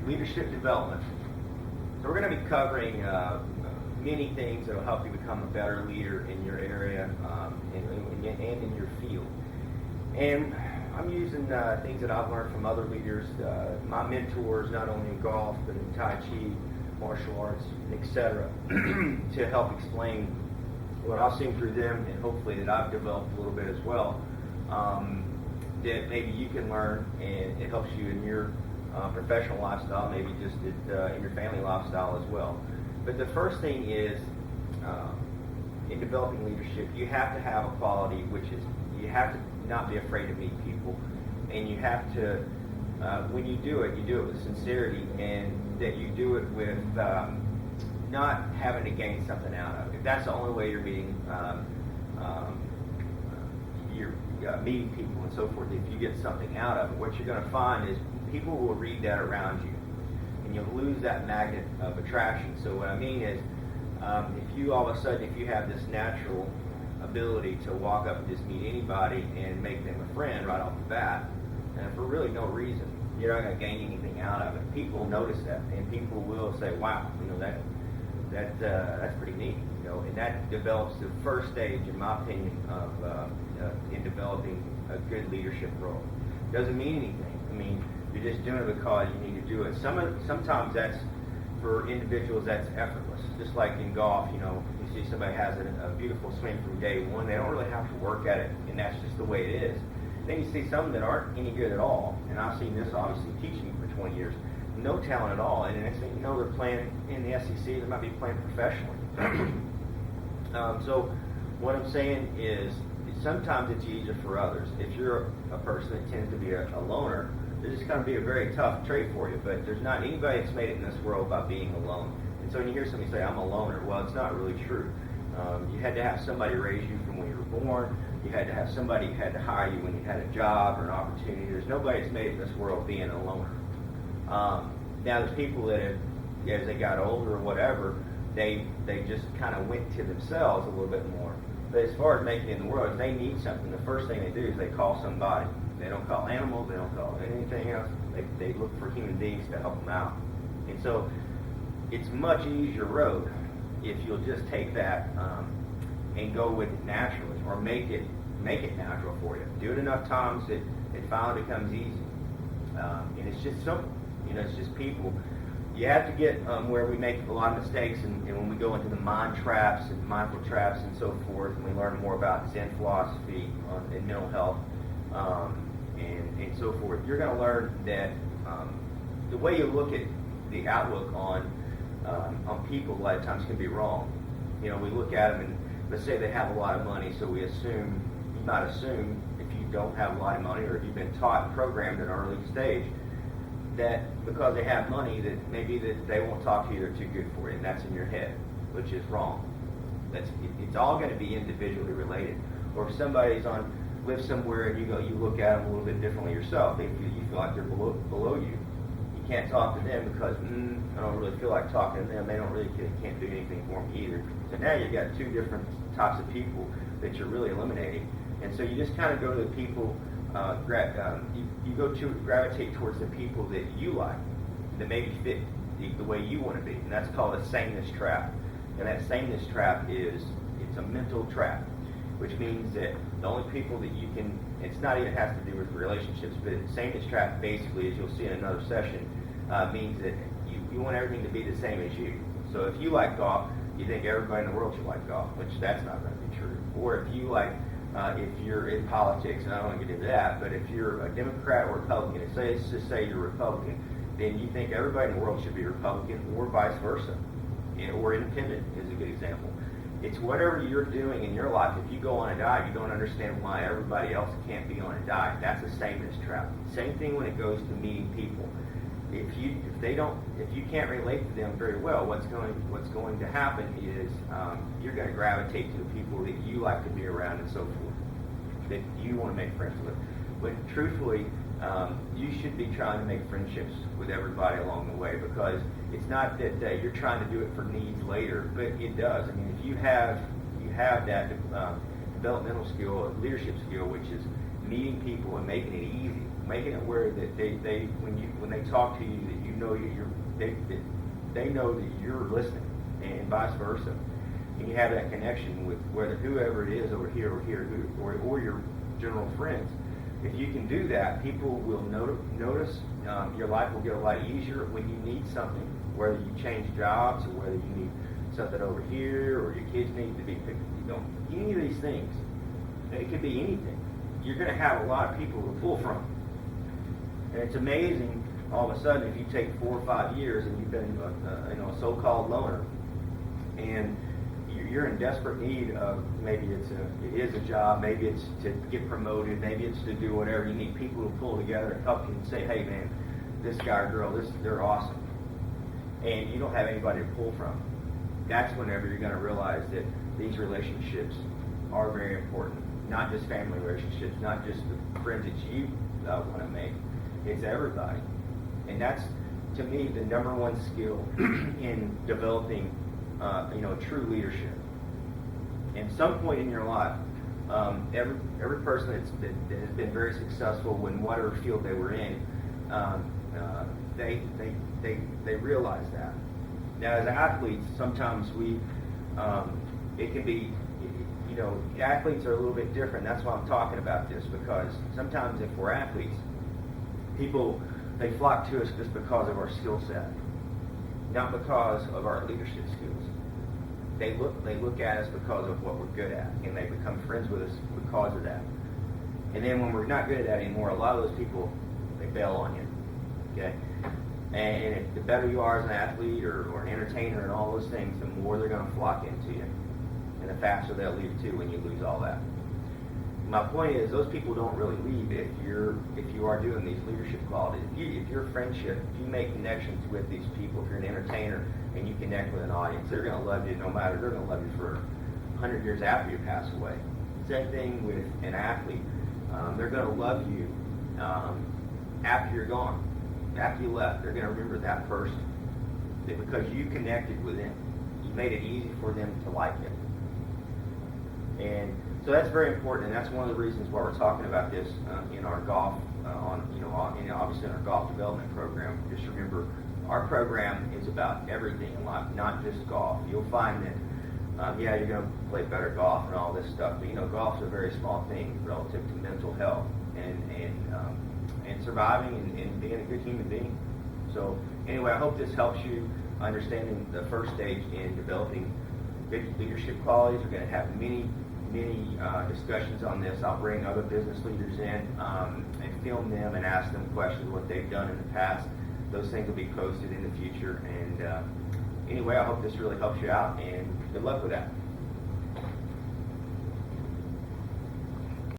leadership development. So we're going to be covering many things that will help you become a better leader in your area and in your field. And I'm using things that I've learned from other leaders, my mentors, not only in golf, but in Tai Chi, martial arts, etc., to help explain what I've seen through them, and hopefully that I've developed a little bit as well, that maybe you can learn, and it helps you in your professional lifestyle, maybe just in your family lifestyle as well. But the first thing is, in developing leadership, you have to have a quality, which is you have to not be afraid to meet people, and you have to, when you do it with sincerity, and that you do it with not having to gain something out of it. If that's the only way you're meeting people and so forth, if you get something out of it, what you're going to find is people will read that around you, and you'll lose that magnet of attraction. So what I mean is, if you all of a sudden, if you have this natural ability to walk up and just meet anybody and make them a friend right off the bat, and for really no reason, you're not going to gain anything out of it. People notice that, and people will say, "Wow, that's pretty neat," and that develops the first stage, in my opinion, of in developing a good leadership role. Doesn't mean anything. I mean, you're just doing it because you need to do it. Sometimes that's, for individuals, that's effortless. Just like in golf, you see somebody has a beautiful swing from day one. They don't really have to work at it, and that's just the way it is. Then you see some that aren't any good at all, and I've seen this obviously teaching for 20 years, no talent at all, and the next thing you know, they're playing in the SEC, they might be playing professionally. So what I'm saying is, sometimes it's easier for others. If you're a person that tends to be a loner, this is going to be a very tough trait for you, but there's not anybody that's made it in this world by being alone. And so when you hear somebody say, "I'm a loner," well, it's not really true. You had to have somebody raise you from when you were born. You had to have somebody who had to hire you when you had a job or an opportunity. There's nobody that's made it in this world being a loner. Now, there's people that have, as they got older or whatever, they just kind of went to themselves a little bit more. But as far as making it in the world, if they need something, the first thing they do is they call somebody. They don't call animals, they don't call anything else. They look for human beings to help them out. And so it's a much easier road if you'll just take that and go with it naturally, or make it natural for you. Do it enough times that it finally becomes easy. And it's just simple. It's just people. You have to get where we make a lot of mistakes, and when we go into the mind traps and mindful traps and so forth, and we learn more about Zen philosophy and mental health and so forth, you're going to learn that the way you look at the outlook on people a lot of times can be wrong. We look at them, and let's say they have a lot of money, so you might assume, if you don't have a lot of money, or if you've been taught, programmed at an early stage, that because they have money, that maybe that they won't talk to you, they're too good for you, and that's in your head, which is wrong. It's all going to be individually related. Or if somebody's lives somewhere, and you look at them a little bit differently yourself, you feel like they're below you. You can't talk to them because I don't really feel like talking to them. They can't do anything for me either. So now you've got two different types of people that you're really eliminating, and so you just kind of go to the people. You gravitate towards the people that you like, that maybe fit the way you want to be, and that's called a sameness trap. And that sameness trap it's a mental trap, which means that the only people that you can, it's not even has to do with relationships, but sameness trap basically, as you'll see in another session, means that you want everything to be the same as you. So if you like golf, you think everybody in the world should like golf, which that's not going to be true. Or if you like if you're in politics, and I don't want to get into that, but if you're a Democrat or Republican, let's just say you're Republican, then you think everybody in the world should be Republican, or vice versa, or independent is a good example. It's whatever you're doing in your life. If you go on a diet, you don't understand why everybody else can't be on a diet. That's a sameness trap. Same thing when it goes to meeting people. If you can't relate to them very well, what's going to happen is you're going to gravitate to the people that you like to be around and so forth, that you want to make friends with. But truthfully, you should be trying to make friendships with everybody along the way, because it's not that you're trying to do it for needs later, but it does. I mean, if you have that developmental skill, leadership skill, which is meeting people and making it easy, making it where that when they talk to you, that you know they know that you're listening, and vice versa. And you have that connection with whether whoever it is over here or your general friends. If you can do that, people will notice. Your life will get a lot easier when you need something, whether you change jobs or whether you need something over here or your kids need to be picked. Any of these things. It could be anything. You're going to have a lot of people to pull from. And it's amazing, all of a sudden, if you take 4 or 5 years and you've been a so-called loner, and you're in desperate need of, maybe it is a job, maybe it's to get promoted, maybe it's to do whatever. You need people to pull together and help you and say, hey man, this guy or girl, they're awesome. And you don't have anybody to pull from. That's whenever you're going to realize that these relationships are very important. Not just family relationships, not just the friends that you want to make. It's everybody. And that's, to me, the number one skill in developing true leadership. In some point in your life, every person that has been very successful in whatever field they were in, they realize that. Now, as athletes, sometimes it can be, athletes are a little bit different. That's why I'm talking about this, because sometimes if we're athletes, they flock to us just because of our skill set, not because of our leadership skills. They look at us because of what we're good at, and they become friends with us because of that. And then when we're not good at that anymore, a lot of those people, they bail on you. Okay? And the better you are as an athlete or an entertainer and all those things, the more they're going to flock into you. And the faster they'll leave too when you lose all that. My point is, those people don't really leave if you are doing these leadership qualities. If you're a friendship, if you make connections with these people, if you're an entertainer and you connect with an audience, they're going to love you no matter. They're going to love you for 100 years after you pass away. Same thing with an athlete. They're going to love you after you're gone. After you left, they're going to remember that person because you connected with them. You made it easy for them to like it. And so that's very important, and that's one of the reasons why we're talking about this in our golf, obviously in our golf development program. Just remember, our program is about everything in life, not just golf. You'll find that, you're going to play better golf and all this stuff, but golf's a very small thing relative to mental health and surviving and being a good human being. So anyway, I hope this helps you understanding the first stage in developing good leadership qualities. We're going to have many discussions on this. I'll bring other business leaders in and film them and ask them questions, what they've done in the past. Those things will be posted in the future. And anyway, I hope this really helps you out, and good luck with that.